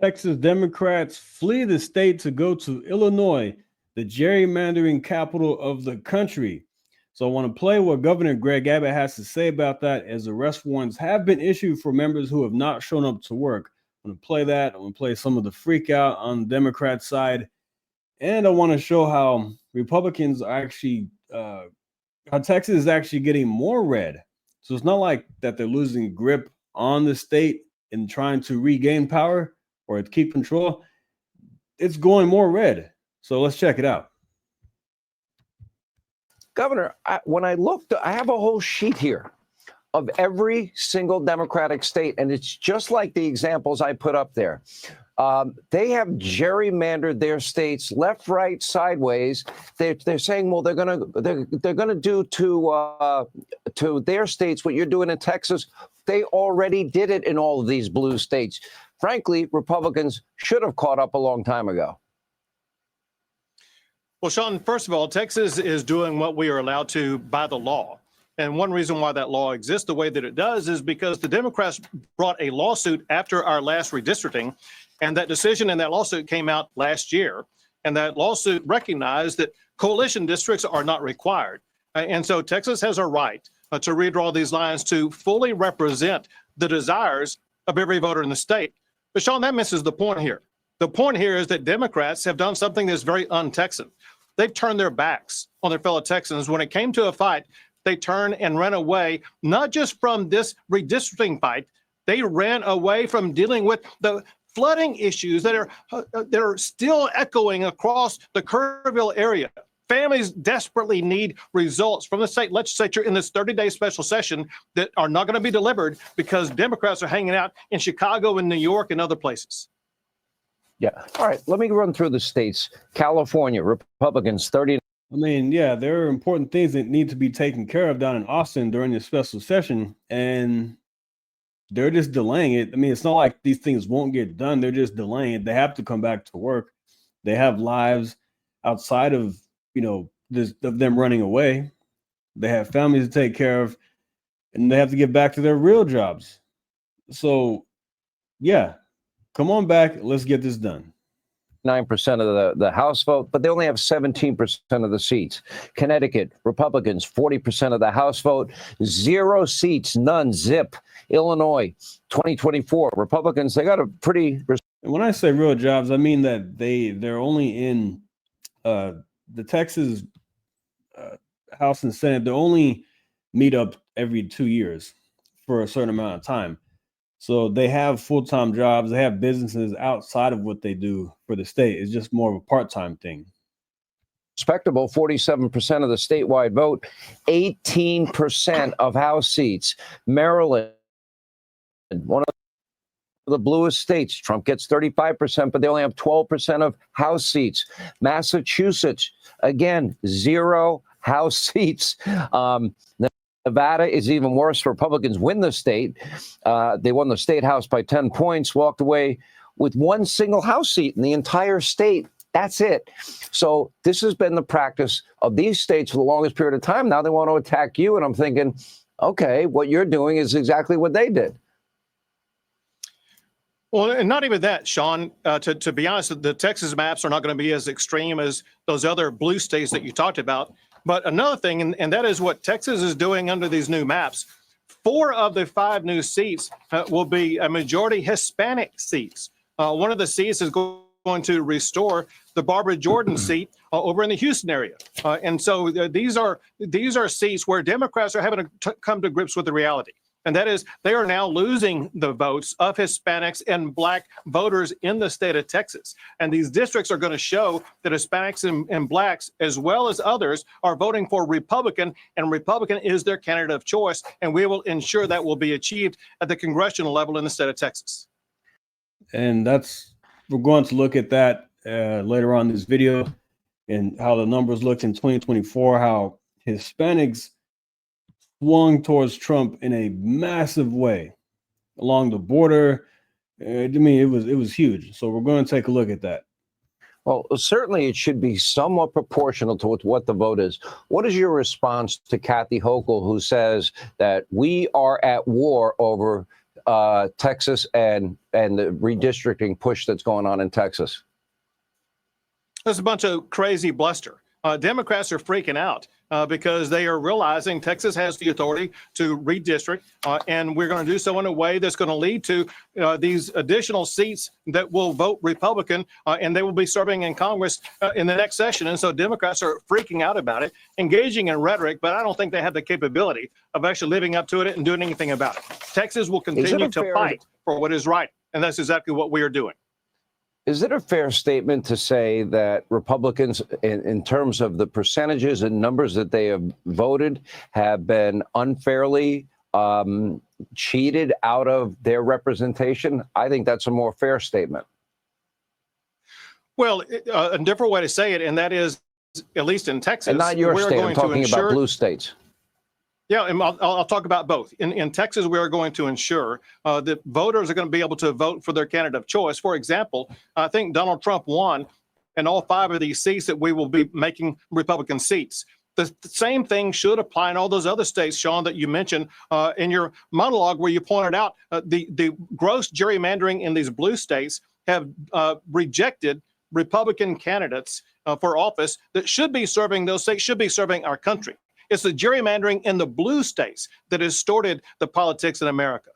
Texas Democrats flee the state to go to Illinois, the gerrymandering capital of the country. So I want to play what Governor Greg Abbott has to say about that, as arrest warrants have been issued for members who have not shown up to work. I'm going to play that. I'm going to play some of the freak out on the Democrat side. And I want to show how Republicans are actually, how Texas is actually getting more red. So it's not like that they're losing grip on the state and trying to regain power or to keep control. It's going more red. So let's check it out. Governor, when I looked, I have a whole sheet here of every single Democratic state, and it's just like the examples I put up there. They have gerrymandered their states left, right, sideways. They're saying, well, they're gonna do to their states what you're doing in Texas. They already did it in all of these blue states. Frankly, Republicans should have caught up a long time ago. Well, Sean, first of all, Texas is doing what we are allowed to by the law. And one reason why that law exists the way that it does is because the Democrats brought a lawsuit after our last redistricting, and that decision in that lawsuit came out last year. And that lawsuit recognized that coalition districts are not required. And so Texas has a right to redraw these lines to fully represent the desires of every voter in the state. But Sean, that misses the point here. The point here is that Democrats have done something that's very un-Texan. They've turned their backs on their fellow Texans. When it came to a fight, they turned and ran away, not just from this redistricting fight, they ran away from dealing with the flooding issues that are still echoing across the Kerrville area. Families desperately need results from the state legislature in this 30-day special session that are not going to be delivered because Democrats are hanging out in Chicago and New York and other places. Yeah. All right. Let me run through the states. California, Republicans, 30. I mean, yeah, there are important things that need to be taken care of down in Austin during this special session, and they're just delaying it. I mean, it's not like these things won't get done. They're just delaying it. They have to come back to work. They have lives outside of, of them running away. They have families to take care of, and they have to get back to their real jobs. So, yeah. Come on back. Let's get this done. 9% of the House vote, but they only have 17% of the seats. Connecticut, Republicans, 40% of the House vote, 0 seats, none, zip. Illinois, 2024, Republicans, they got a pretty... When I say real jobs, I mean that they're only in the Texas House and Senate. They only meet up every 2 years for a certain amount of time. So they have full-time jobs. They have businesses outside of what they do for the state. It's just more of a part-time thing. Respectable, 47% of the statewide vote, 18% of House seats. Maryland, one of the bluest states. Trump gets 35%, but they only have 12% of House seats. Massachusetts, again, 0 House seats. Nevada is even worse. Republicans win the state. They won the state house by 10 points, walked away with 1 single House seat in the entire state. That's it. So this has been the practice of these states for the longest period of time. Now they want to attack you. And I'm thinking, okay, what you're doing is exactly what they did. Well, and not even that, Sean. To be honest, the Texas maps are not going to be as extreme as those other blue states that you talked about. But another thing, and that is what Texas is doing under these new maps. 4 of the 5 new seats will be a majority Hispanic seats. One of the seats is going to restore the Barbara Jordan seat over in the Houston area. And so these are seats where Democrats are having to come to grips with the reality. And that is, they are now losing the votes of Hispanics and Black voters in the state of Texas. And these districts are going to show that Hispanics and Blacks, as well as others, are voting for Republican, and Republican is their candidate of choice. And we will ensure that will be achieved at the congressional level in the state of Texas. And we're going to look at that later on in this video and how the numbers looked in 2024, how Hispanics swung towards Trump in a massive way along the border. I mean, it was huge. So we're going to take a look at that. Well, certainly it should be somewhat proportional to what the vote is. What is your response to Kathy Hochul, who says that we are at war over Texas and the redistricting push that's going on in Texas? There's a bunch of crazy bluster. Democrats are freaking out because they are realizing Texas has the authority to redistrict, and we're going to do so in a way that's going to lead to these additional seats that will vote Republican, and they will be serving in Congress in the next session. And so Democrats are freaking out about it, engaging in rhetoric, but I don't think they have the capability of actually living up to it and doing anything about it. Texas will continue to fight for what is right, and that's exactly what we are doing. Is it a fair statement to say that Republicans, in terms of the percentages and numbers that they have voted, have been unfairly cheated out of their representation? I think that's a more fair statement. Well, a different way to say it, and that is, at least in Texas, and not your state, I'm talking about blue states. Yeah, and I'll talk about both. In Texas, we are going to ensure that voters are going to be able to vote for their candidate of choice. For example, I think Donald Trump won in all 5 of these seats that we will be making Republican seats. The same thing should apply in all those other states, Sean, that you mentioned in your monologue, where you pointed out the gross gerrymandering in these blue states have rejected Republican candidates for office that should be serving those states, should be serving our country. It's the gerrymandering in the blue states that has distorted the politics in America.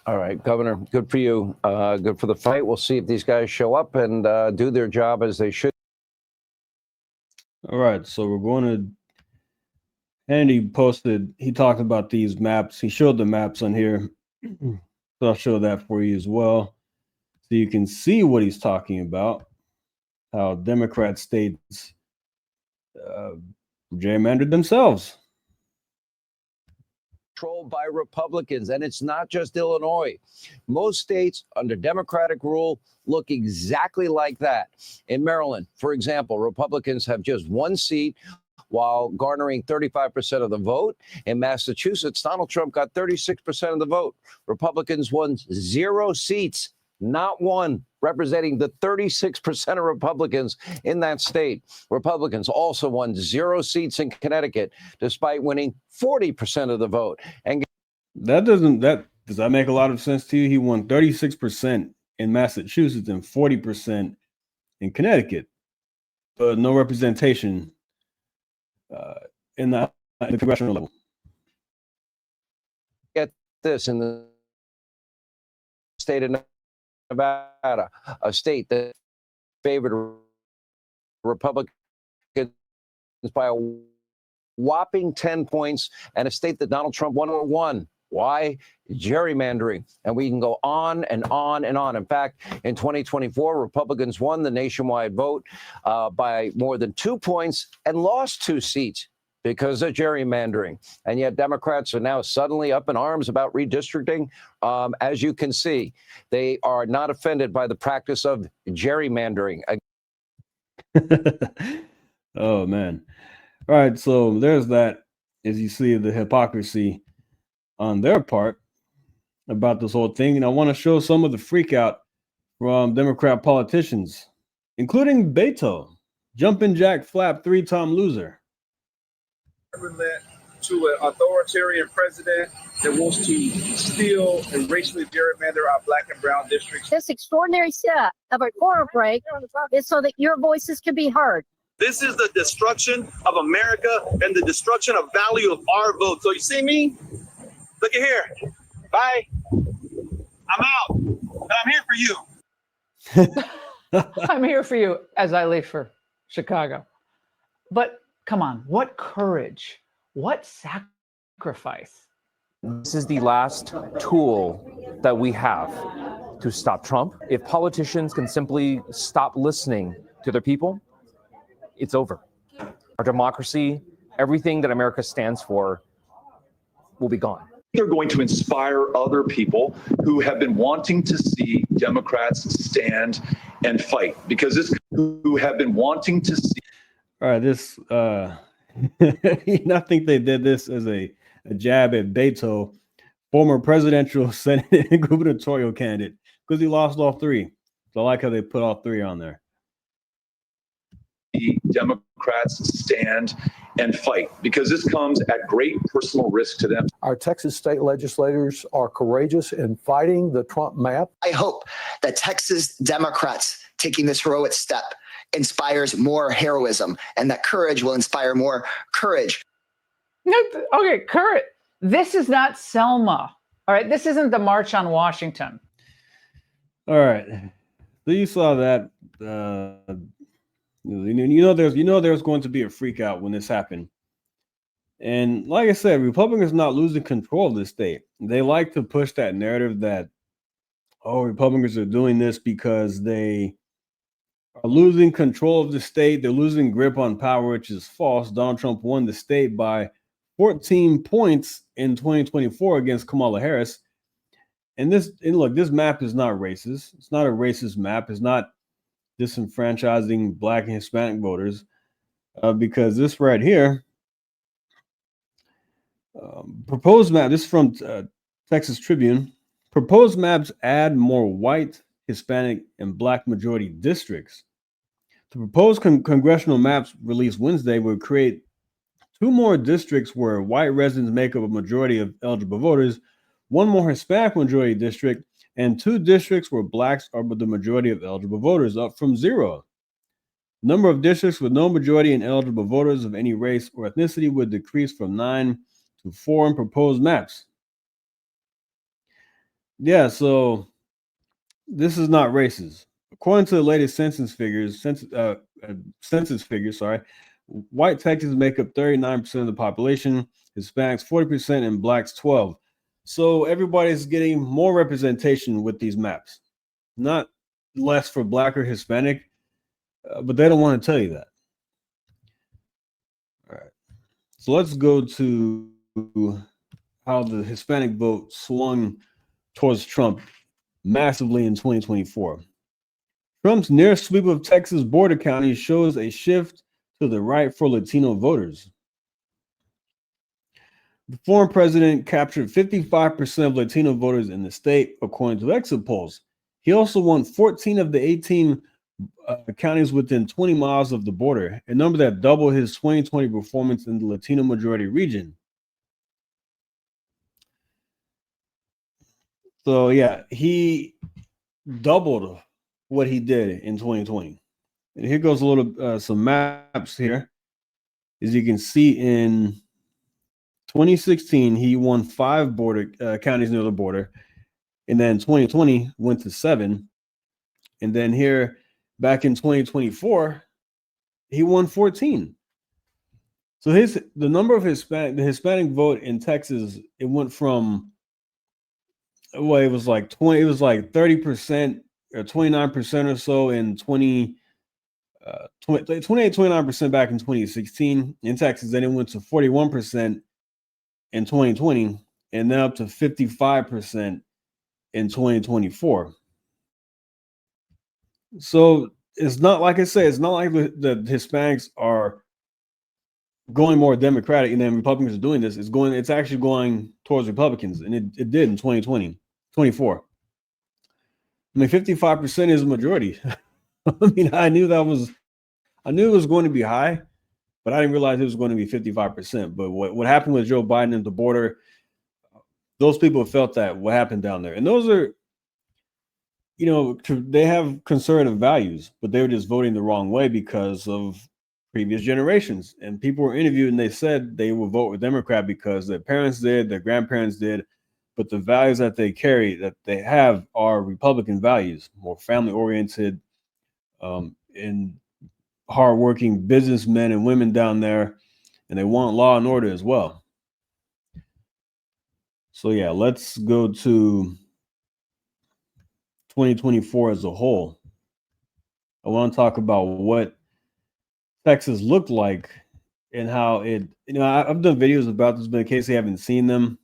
All right, Governor, good for you. Good for the fight. We'll see if these guys show up and do their job as they should. All right, so we're going to, and he talked about these maps. He showed the maps on here. So I'll show that for you as well. So you can see what he's talking about, how Democrat states gerrymandered themselves. Controlled by Republicans, and it's not just Illinois. Most states under Democratic rule look exactly like that. In Maryland, for example, Republicans have just 1 seat while garnering 35% of the vote. In Massachusetts, Donald Trump got 36% of the vote. Republicans won 0 seats, not 1, representing the 36% of Republicans in that state. Republicans also won 0 seats in Connecticut, despite winning 40% of the vote. And does that make a lot of sense to you? He won 36% in Massachusetts and 40% in Connecticut, but no representation in the congressional level. Get this, in the state of Nevada, a state that favored Republicans by a whopping 10 points, and a state that Donald Trump won. Why? Gerrymandering. And we can go on and on and on. In fact, in 2024, Republicans won the nationwide vote by more than 2 points and lost 2 seats because of gerrymandering. And yet Democrats are now suddenly up in arms about redistricting. As you can see, they are not offended by the practice of gerrymandering. Oh, man. All right, so there's that, as you see, the hypocrisy on their part about this whole thing. And I want to show some of the freak out from Democrat politicians, including Beto, jumping jack flap 3-time loser. To an authoritarian president that wants to steal and racially gerrymander our black and brown districts. This extraordinary set of a quorum break is so that your voices can be heard. This is the destruction of America and the destruction of value of our vote. So you see me? Look at here. Bye. I'm out. But I'm here for you. I'm here for you as I leave for Chicago. But come on, what courage, what sacrifice. This is the last tool that we have to stop Trump. If politicians can simply stop listening to their people, it's over. Our democracy, everything that America stands for, will be gone. They're going to inspire other people who have been wanting to see Democrats stand and fight, because this who have been wanting to see. All right, this I think they did this as a jab at Beto, former presidential, Senate, and gubernatorial candidate, because he lost all 3. So I like how they put all 3 on there. Democrats stand and fight, because this comes at great personal risk to them. Our Texas state legislators are courageous in fighting the Trump map. I hope that Texas Democrats taking this heroic step inspires more heroism, and that courage will inspire more courage. Okay, courage. This is not Selma. All right, this isn't the March on Washington. All right, so you saw that. There's going to be a freak out when this happened. And like I said, Republicans are not losing control of the state. They like to push that narrative that, oh, Republicans are doing this because they are losing control of the state. They're losing grip on power, which is false. Donald Trump won the state by 14 points in 2024 against Kamala Harris. And look, this map is not racist. It's not a racist map. It's not disenfranchising Black and Hispanic voters, because this right here, proposed map, this is from Texas Tribune, proposed maps add more white, Hispanic, and Black majority districts. The proposed congressional maps released Wednesday would create 2 more districts where white residents make up a majority of eligible voters, 1 more Hispanic majority district, and 2 districts where Blacks are the majority of eligible voters, up from 0. Number of districts with no majority in eligible voters of any race or ethnicity would decrease from 9 to 4 in proposed maps. Yeah, so this is not racist. According to the latest census figures, white Texans make up 39% of the population, Hispanics 40%, and Blacks 12%. So everybody's getting more representation with these maps, not less for Black or Hispanic, but they don't want to tell you that. All right, so let's go to how the Hispanic vote swung towards Trump massively in 2024. Trump's near sweep of Texas border counties shows a shift to the right for Latino voters. The former president captured 55% of Latino voters in the state, according to exit polls. He also won 14 of the 18 counties within 20 miles of the border, a number that doubled his 2020 performance in the Latino majority region. So yeah, he doubled what he did in 2020. And here goes a little some maps here. As you can see, in 2016, he won 5 border counties near the border, and then 2020 went to 7, and then here back in 2024, he won 14. So the number of the Hispanic vote in Texas, it went from, well, it was like 30% or 29% or so in 29% back in 2016 in Texas. Then it went to 41% in 2020, and then up to 55% in 2024. So it's not, like I say, it's not like the Hispanics are going more Democratic and then Republicans are doing this. It's actually going towards Republicans, and it did in 2024. I mean, 55% is a majority. I mean, I knew it was going to be high, but I didn't realize it was going to be 55%. But what happened with Joe Biden at the border, those people felt that what happened down there. And those are, they have conservative values, but they were just voting the wrong way because of previous generations. And people were interviewed and they said they would vote with Democrat because their parents did, their grandparents did, but the values that they carry, that they have, are Republican values, more family-oriented, and hardworking businessmen and women down there, and they want law and order as well. So yeah, let's go to 2024 as a whole. I want to talk about what Texas looked like and how it, I've done videos about this, but in case you haven't seen them,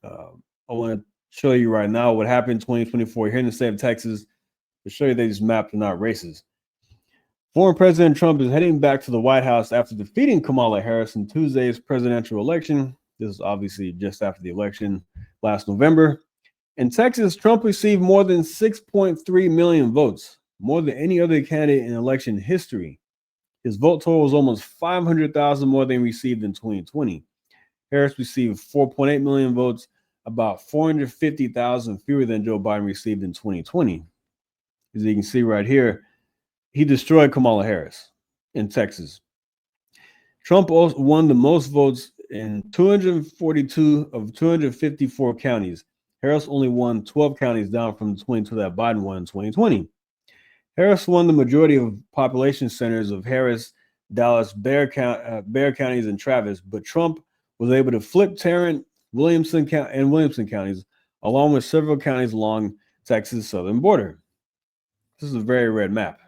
I want to show you right now what happened in 2024 here in the state of Texas to show you that these maps are not racist. Former President Trump is heading back to the White House after defeating Kamala Harris in Tuesday's presidential election. This is obviously just after the election last November. In Texas, Trump received more than 6.3 million votes, more than any other candidate in election history. His vote total was almost 500,000 more than received in 2020. Harris received 4.8 million votes, about 450,000 fewer than Joe Biden received in 2020. As you can see right here, he destroyed Kamala Harris in Texas. Trump also won the most votes in 242 of 254 counties. Harris only won 12 counties, down from the 22 that Biden won in 2020. Harris won the majority of population centers of Harris, Dallas, Bexar counties, and Travis, but Trump was able to flip Tarrant, Williamson counties, along with several counties along Texas' southern border. This is a very red map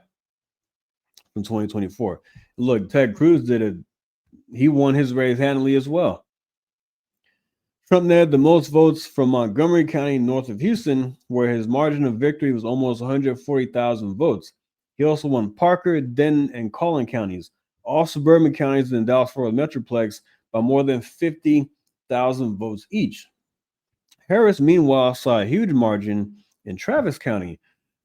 from 2024. Look, Ted Cruz did it. He won his race handily as well. Trump had the most votes from Montgomery County north of Houston, where his margin of victory was almost 140,000 votes. He also won Parker, Denton, and Collin counties, all suburban counties in the Dallas-Fort Worth Metroplex, by more than 50,000 votes each. Harris, meanwhile, saw a huge margin in Travis County,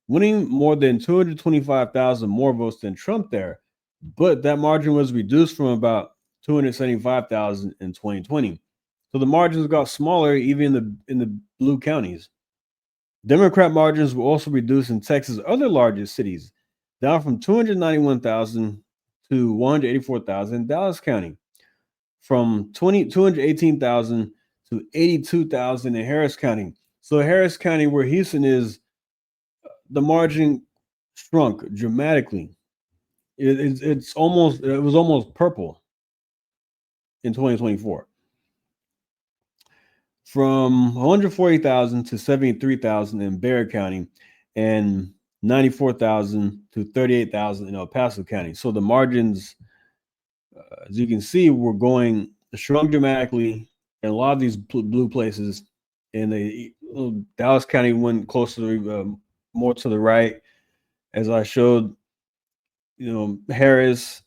winning more than 225,000 more votes than Trump there, but that margin was reduced from about 275,000 in 2020. So the margins got smaller even in the blue counties. Democrat margins were also reduced in Texas' other largest cities, down from 291,000 to 184,000 in Dallas County, from 218,000 to 82,000 in Harris County. So Harris County, where Houston is, the margin shrunk dramatically. It was almost purple in 2024. From 140,000 to 73,000 in Bexar County, and 94,000 to 38,000 in El Paso County. So the margins, as you can see, were shrunk dramatically in a lot of these blue places. And Dallas County went closer, more to the right, as I showed. Harris,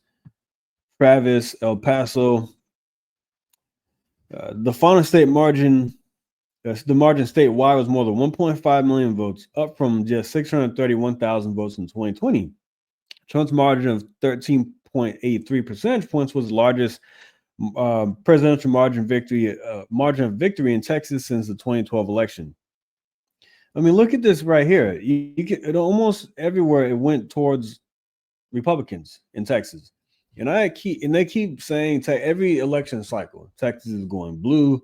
Travis, El Paso. The final state margin, the margin statewide, was more than 1.5 million votes, up from just 631,000 votes in 2020. Trump's margin of 13.83 percentage points was the largest presidential margin of victory in Texas since the 2012 election. I mean, look at this right here. It almost everywhere it went towards Republicans in Texas. And they keep saying every election cycle, Texas is going blue.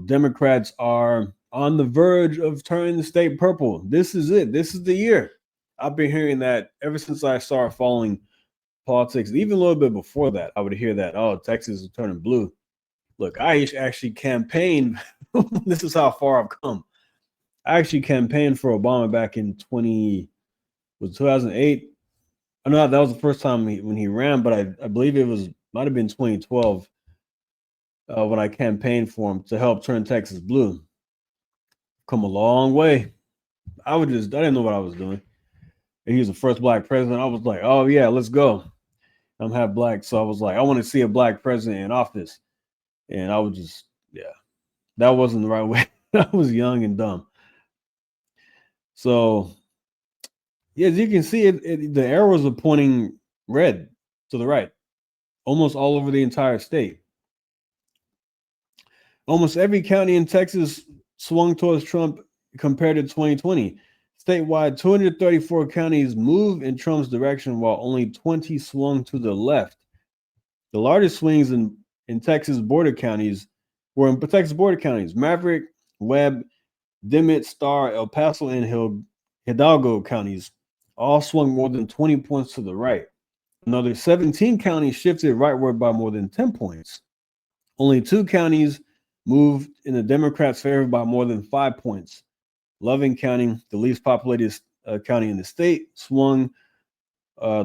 Democrats are on the verge of turning the state purple. This is it. This is the year. I've been hearing that ever since I started following politics. Even a little bit before that, I would hear that, oh, Texas is turning blue. Look, I actually campaigned. This is how far I've come. I actually campaigned for Obama back in 2008. I know that was the first time when he ran, but I believe might have been 2012 when I campaigned for him to help turn Texas blue. Come a long way. I didn't know what I was doing. And he was the first black president. I was like, oh yeah, let's go. I'm half black, so I was like, I want to see a black president in office. And I was that wasn't the right way. I was young and dumb. So yeah, as you can see, the arrows are pointing red to the right, almost all over the entire state. Almost every county in Texas swung towards Trump compared to 2020. Statewide, 234 counties moved in Trump's direction, while only 20 swung to the left. The largest swings in Texas border counties were in Texas border counties: Maverick, Webb, Dimmitt, Starr, El Paso, and Hidalgo counties all swung more than 20 points to the right. Another 17 counties shifted rightward by more than 10 points. Only 2 counties moved in the Democrats' favor by more than 5 points. Loving County, the least populated county in the state, swung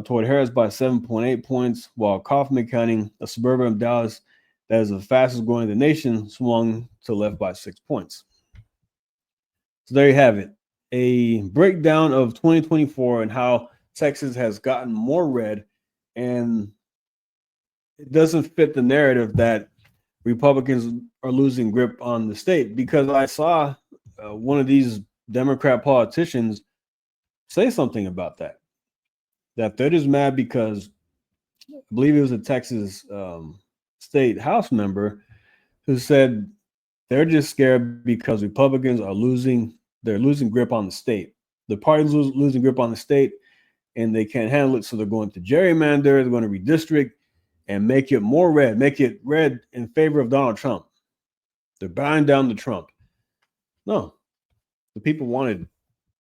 toward Harris by 7.8 points, while Kaufman County, a suburban of Dallas that is the fastest growing in the nation, swung to left by 6 points. So there you have it. A breakdown of 2024 and how Texas has gotten more red, and it doesn't fit the narrative that Republicans are losing grip on the state, because I saw one of these Democrat politicians say something about that they're just mad because I believe it was a Texas state House member who said they're just scared because Republicans are losing grip on the state. The party's losing grip on the state, and they can't handle it, so they're going to gerrymander, they're going to redistrict, and make it red in favor of Donald Trump. They're buying down the Trump. No, the people wanted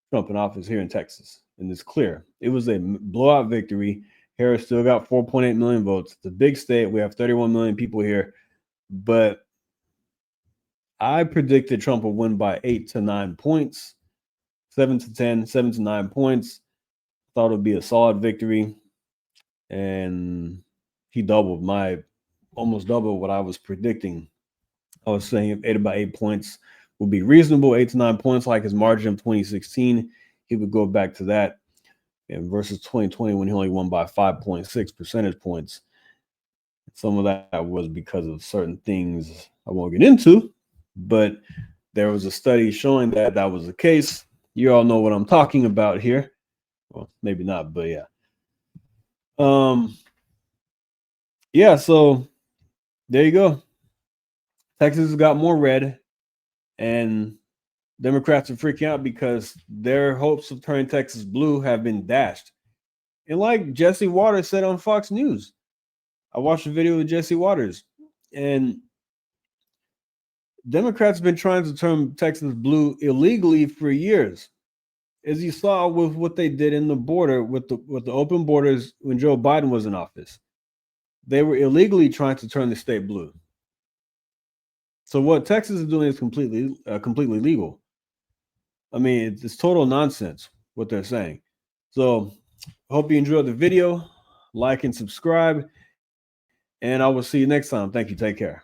Trump in office here in Texas, and it's clear. It was a blowout victory. Harris still got 4.8 million votes. It's a big state. We have 31 million people here, but I predicted Trump would win by 8 to 9 points, 7 to 10, 7 to 9 points. Thought it would be a solid victory, and he almost doubled what I was predicting. I was saying if 8 points would be reasonable, 8 to 9 points, like his margin of 2016, he would go back to that. And versus 2020, when he only won by 5.6 percentage points. Some of that was because of certain things I won't get into, but there was a study showing that that was the case. You all know what I'm talking about here. Well, maybe not, but yeah. Yeah, so there you go. Texas has got more red, and Democrats are freaking out because their hopes of turning Texas blue have been dashed. And like Jesse Waters said on Fox News, I watched a video with Jesse Waters, and Democrats have been trying to turn Texas blue illegally for years. As you saw with what they did in the border, with the open borders when Joe Biden was in office. They were illegally trying to turn the state blue. So what Texas is doing is completely legal. I mean, it's total nonsense what they're saying. So I hope you enjoyed the video. Like and subscribe. And I will see you next time. Thank you. Take care.